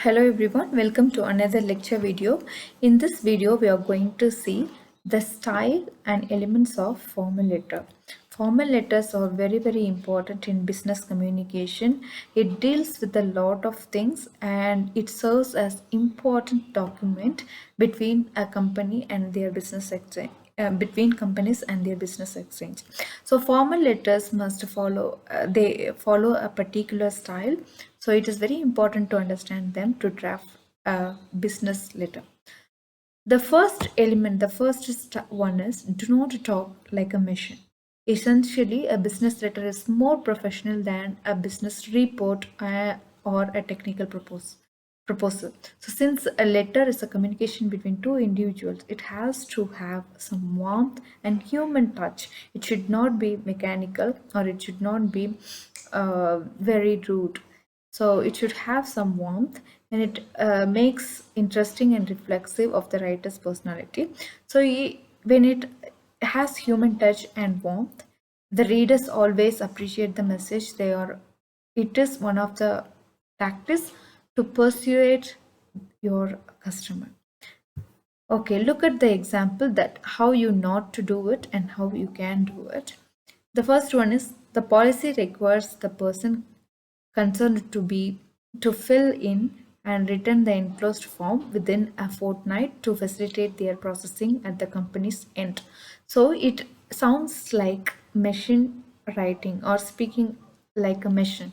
Hello everyone, welcome to another lecture video. In this video, we are going to see the style and elements of formal letter. Formal letters are very important in business communication. It deals with a lot of things and it serves as important document between a company and their business exchange. Between companies and their business exchange. So formal letters must follow, they follow a particular style. So it is very important to understand them to draft a business letter. The first element, the first one is do not talk like a machine. Essentially, a business letter is more professional than a business report or a technical proposal. So since a letter is a communication between two individuals, it has to have some warmth and human touch. It should not be mechanical or it should not be very rude. So it should have some warmth and it makes interesting and reflexive of the writer's personality. So when it has human touch and warmth, the readers always appreciate the message they are. It is one of the tactics to persuade your customer. Okay, look at the example that how you not to do it and how you can do it. The first one is the policy requires the person concerned to fill in and return the enclosed form within a fortnight to facilitate their processing at the company's end. So it sounds like machine writing or speaking like a machine.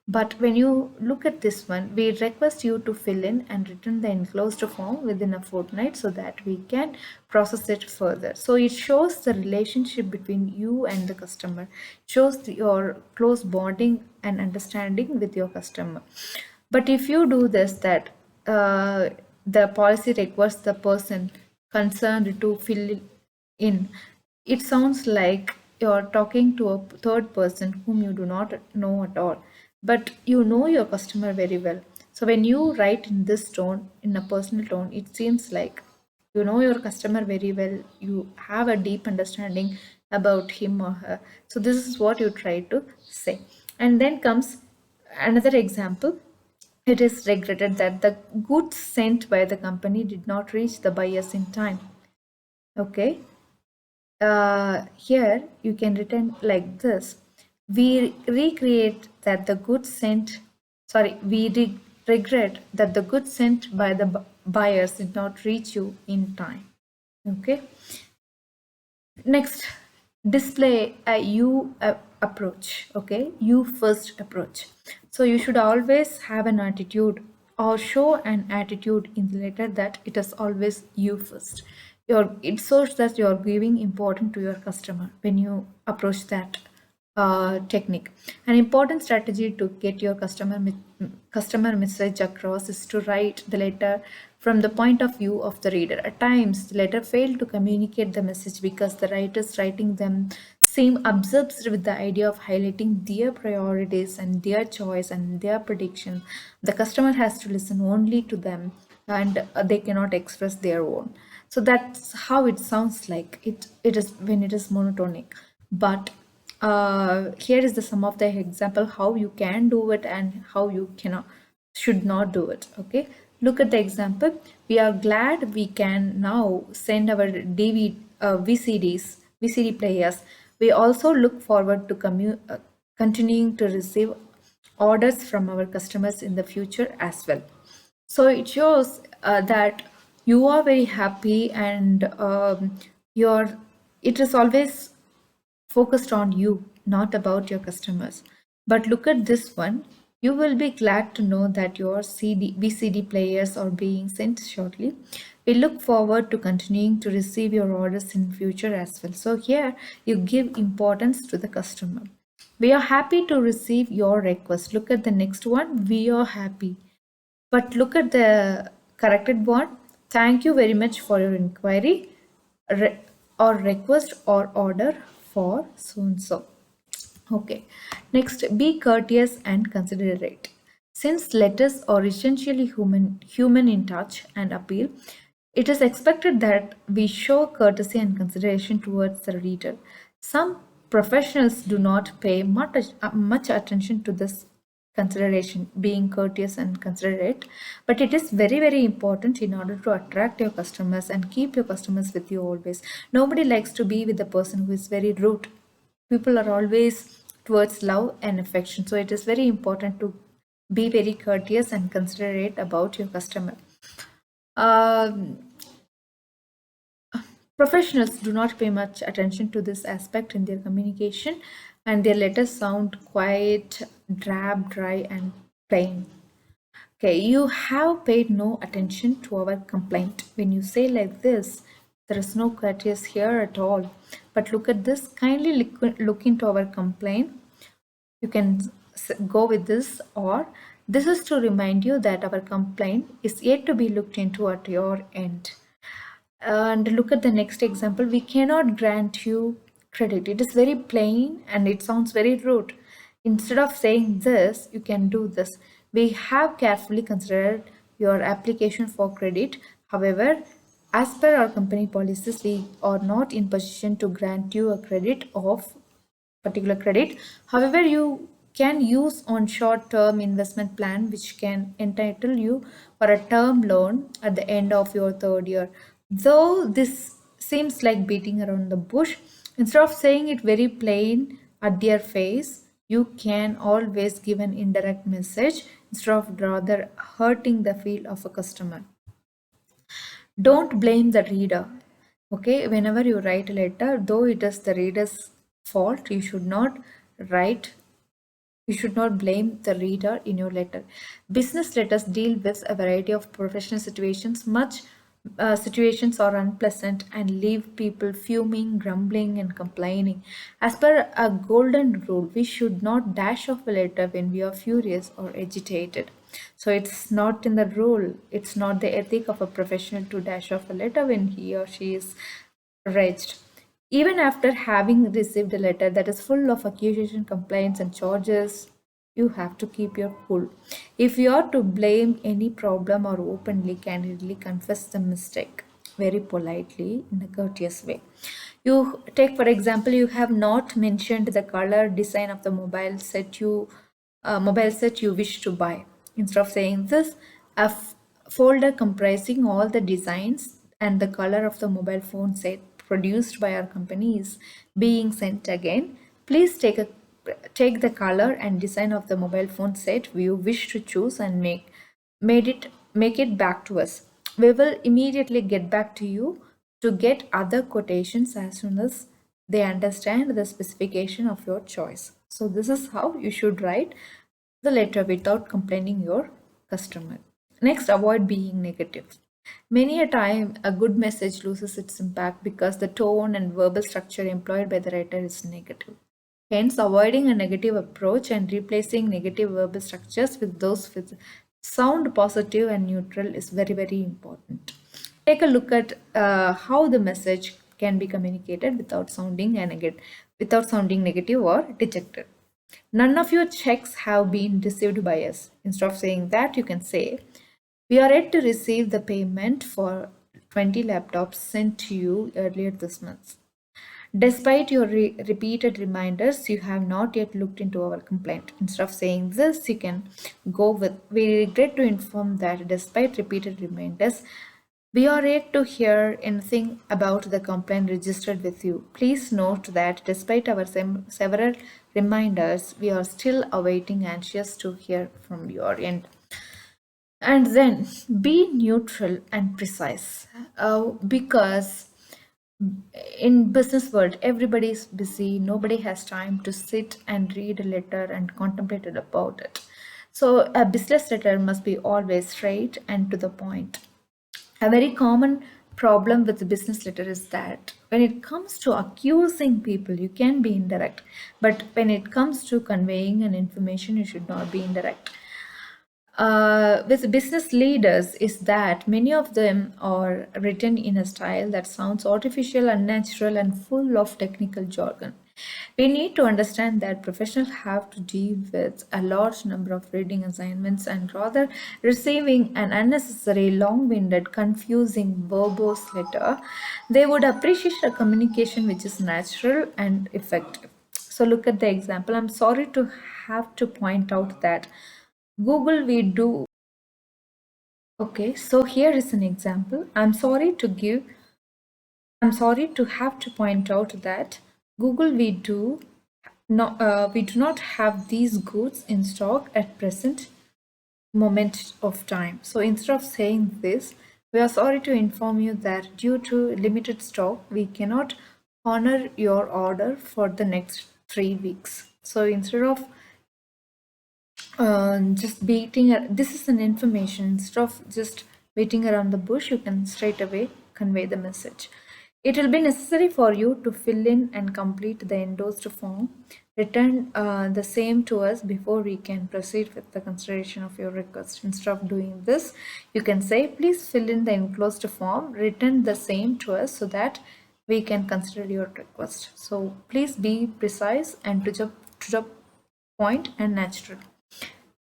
But when you look at this one, we request you to fill in and return the enclosed form within a fortnight so that we can process it further. So it shows the relationship between you and the customer, shows your close bonding and understanding with your customer. But if you do this, that the policy requires the person concerned to fill in, it sounds like you're talking to a third person whom you do not know at all, but you know your customer very well. So when you write in this tone, in a personal tone, it seems like you know your customer very well, you have a deep understanding about him or her. So this is what you try to say. And then comes another example. It is regretted that the goods sent by the company did not reach the buyers in time. Okay, here you can written like this. We recreate that the goods sent, sorry, we regret that the goods sent by the buyers did not reach you in time. Okay. Next, display a you approach. Okay, you first approach. So you should always have an attitude or show an attitude in the letter that it is always you first. It shows that you're giving importance to your customer when you approach that technique. An important strategy to get your customer message across is to write the letter from the point of view of the reader. At times, the letter failed to communicate the message because the writers writing them seem obsessed with the idea of highlighting their priorities and their choice and their prediction. The customer has to listen only to them and they cannot express their own. So that's how it sounds like. It is when it is monotonic. But here is the some of the example how you can do it and how you cannot should not do it. Okay, look at the example. We are glad we can now send our VCD players. We also look forward to continuing to receive orders from our customers in the future as well. So it shows that you are very happy and it is always focused on you, not about your customers. But look at this one. You will be glad to know that your VCD players are being sent shortly. We look forward to continuing to receive your orders in future as well. So here you give importance to the customer. We are happy to receive your request. Look at the next one. We are happy. But look at the corrected one. Thank you very much for your inquiry or request or order for so and so. Okay, next, be courteous and considerate. Since letters are essentially human in touch and appeal, it is expected that we show courtesy and consideration towards the reader. Some professionals do not pay much attention to this consideration, being courteous and considerate, but it is very, very important in order to attract your customers and keep your customers with you always. Nobody likes to be with a person who is very rude. People are always towards love and affection, so it is very important to be very courteous and considerate about your customer. Um, Professionals do not pay much attention to this aspect in their communication, and their letters sound quite drab, dry, and plain. Okay, you have paid no attention to our complaint. When you say like this, there is no courteous here at all. But look at this, kindly look into our complaint. You can go with this, or this is to remind you that our complaint is yet to be looked into at your end. And look at the next example. We cannot grant you credit. It is very plain and it sounds very rude. Instead of saying this, you can do this. We have carefully considered your application for credit. However, as per our company policies, we are not in position to grant you a credit of particular credit. However, you can use on short-term investment plan which can entitle you for a term loan at the end of your third year. Though this seems like beating around the bush, instead of saying it very plain at their face, you can always give an indirect message instead of rather hurting the feel of a customer. Don't blame the reader. Okay, whenever you write a letter, though it is the reader's fault, write you should not blame the reader in your letter. Business letters deal with a variety of professional situations. Much situations are unpleasant and leave people fuming, grumbling, and complaining. As per a golden rule, we should not dash off a letter when we are furious or agitated. So it's not in the rule, it's not the ethic of a professional to dash off a letter when he or she is raged. Even after having received a letter that is full of accusation, complaints, and charges, you have to keep your cool. If you are to blame any problem or openly, candidly confess the mistake very politely in a courteous way. You take, for example, you have not mentioned the color design of the mobile set you wish to buy. Instead of saying this, a folder comprising all the designs and the color of the mobile phone set produced by our company is being sent again. Please take the color and design of the mobile phone set you wish to choose and make it back to us. We will immediately get back to you to get other quotations as soon as they understand the specification of your choice. So this is how you should write the letter without complaining your customer. Next, avoid being negative. Many a time, a good message loses its impact because the tone and verbal structure employed by the writer is negative. Hence, avoiding a negative approach and replacing negative verbal structures with those with sound positive and neutral is very, very important. Take a look at how the message can be communicated without sounding negative or dejected. None of your checks have been received by us. Instead of saying that, you can say, we are yet to receive the payment for 20 laptops sent to you earlier this month. Despite your repeated reminders, you have not yet looked into our complaint. Instead of saying this, you can go with, we regret to inform that despite repeated reminders, we are yet to hear anything about the complaint registered with you. Please note that despite our several reminders, we are still awaiting anxious to hear from your end. And then be neutral and precise, because in business world everybody is busy, nobody has time to sit and read a letter and contemplate about it. So a business letter must be always straight and to the point. A very common problem with the business letter is that when it comes to accusing people, you can be indirect, but when it comes to conveying an information, you should not be indirect. With business leaders is that many of them are written in a style that sounds artificial, unnatural, and full of technical jargon. We need to understand that professionals have to deal with a large number of reading assignments, and rather receiving an unnecessary, long-winded, confusing, verbose letter, they would appreciate a communication which is natural and effective. So look at the example. I'm sorry to have to point out that Google we do. Okay, so here is an example. I'm sorry to have to point out that Google we do not have these goods in stock at present moment of time. So instead of saying this, we are sorry to inform you that due to limited stock, we cannot honor your order for the next 3 weeks. So instead of just this is an information. Instead of just waiting around the bush, you can straight away convey the message. It will be necessary for you to fill in and complete the endorsed form. Return the same to us before we can proceed with the consideration of your request. Instead of doing this, you can say, please fill in the enclosed form, return the same to us so that we can consider your request. So please be precise and to the point and natural.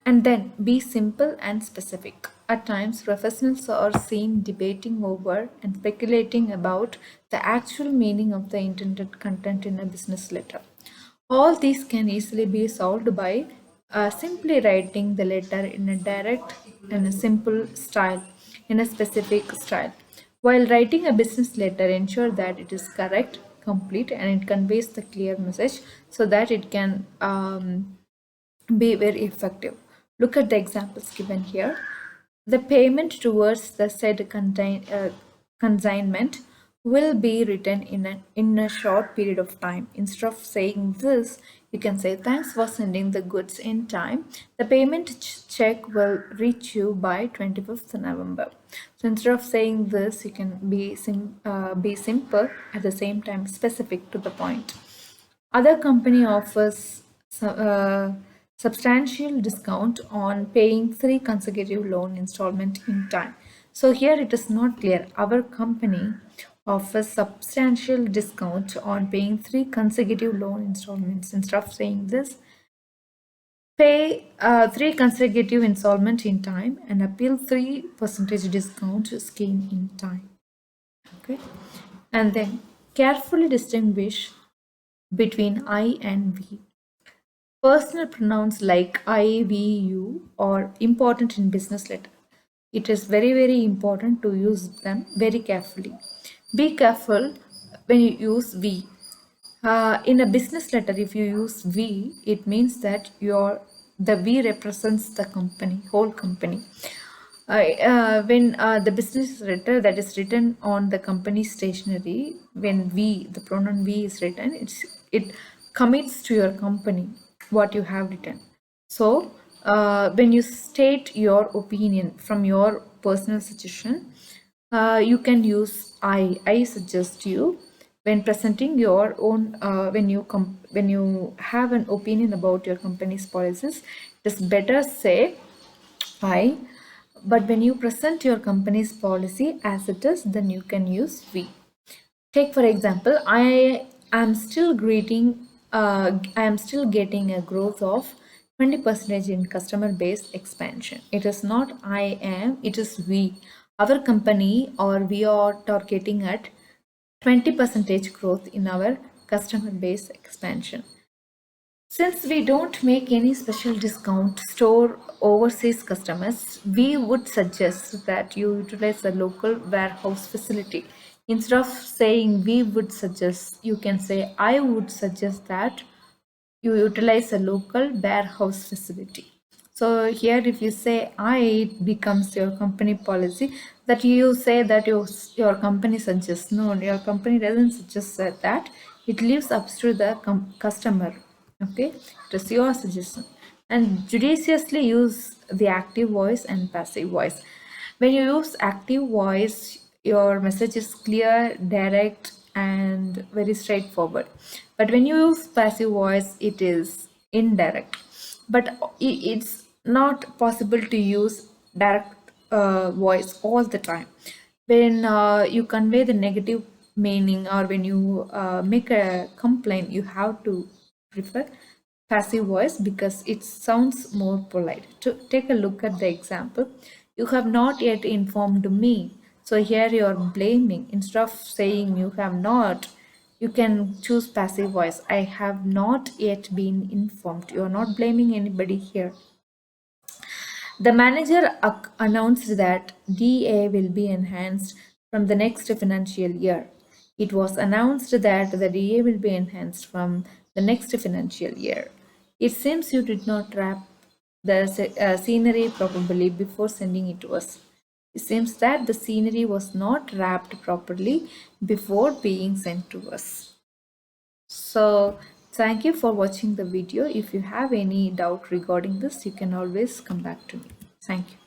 And then be simple and specific. At times, professionals are seen debating over and speculating about the actual meaning of the intended content in a business letter. All these can easily be solved by simply writing the letter in a direct and a simple style, in a specific style. While writing a business letter, ensure that it is correct, complete, and it conveys the clear message so that it can be very effective. Look at the examples given here. The payment towards the said consignment will be written in a short period of time. Instead of saying this, you can say, thanks for sending the goods in time. The payment check will reach you by 25th November. So instead of saying this, you can be simple at the same time specific to the point. Other company offers substantial discount on paying 3 consecutive loan installment in time. So here it is not clear. Our company offers substantial discount on paying 3 consecutive loan installments. Instead of saying this, pay 3 consecutive installment in time and appeal 3% discount scheme in time. Okay, and then carefully distinguish between I and we. Personal pronouns like I, we, you are important in business letter. It is very, very important to use them very carefully. Be careful when you use we. In a business letter, if you use we, it means that the we represents the company, whole company. When the business letter that is written on the company stationery, when we, the pronoun we is written, it commits to your company what you have written. So when you state your opinion from your personal suggestion, you can use I suggest you when presenting your own when you have an opinion about your company's policies. It is better say I, but when you present your company's policy as it is, then you can use we. Take for example, I am still getting a growth of 20% in customer base expansion. It is not I am, it is we. Our company or we are targeting at 20% growth in our customer base expansion. Since we don't make any special discount store overseas customers, we would suggest that you utilize a local warehouse facility. Instead of saying we would suggest, you can say I would suggest that you utilize a local warehouse facility. So here if you say I, it becomes your company policy that you say that your company suggests. No, your company doesn't suggest that. It leaves up to the customer. Okay, it is your suggestion. And judiciously use the active voice and passive voice. When you use active voice, your message is clear, direct, and very straightforward. But when you use passive voice, it is indirect. But it's not possible to use direct voice all the time. When you convey the negative meaning or when you make a complaint, you have to prefer passive voice because it sounds more polite. To take a look at the example, you have not yet informed me. So here you are blaming. Instead of saying you have not, You can choose passive voice. I have not yet been informed. You are not blaming anybody here. The manager announced that DA will be enhanced from the next financial year. It was announced that the DA will be enhanced from the next financial year. It seems you did not wrap the scenery properly before sending it to us. It seems that the scenery was not wrapped properly before being sent to us. So, thank you for watching the video. If you have any doubt regarding this, you can always come back to me. Thank you.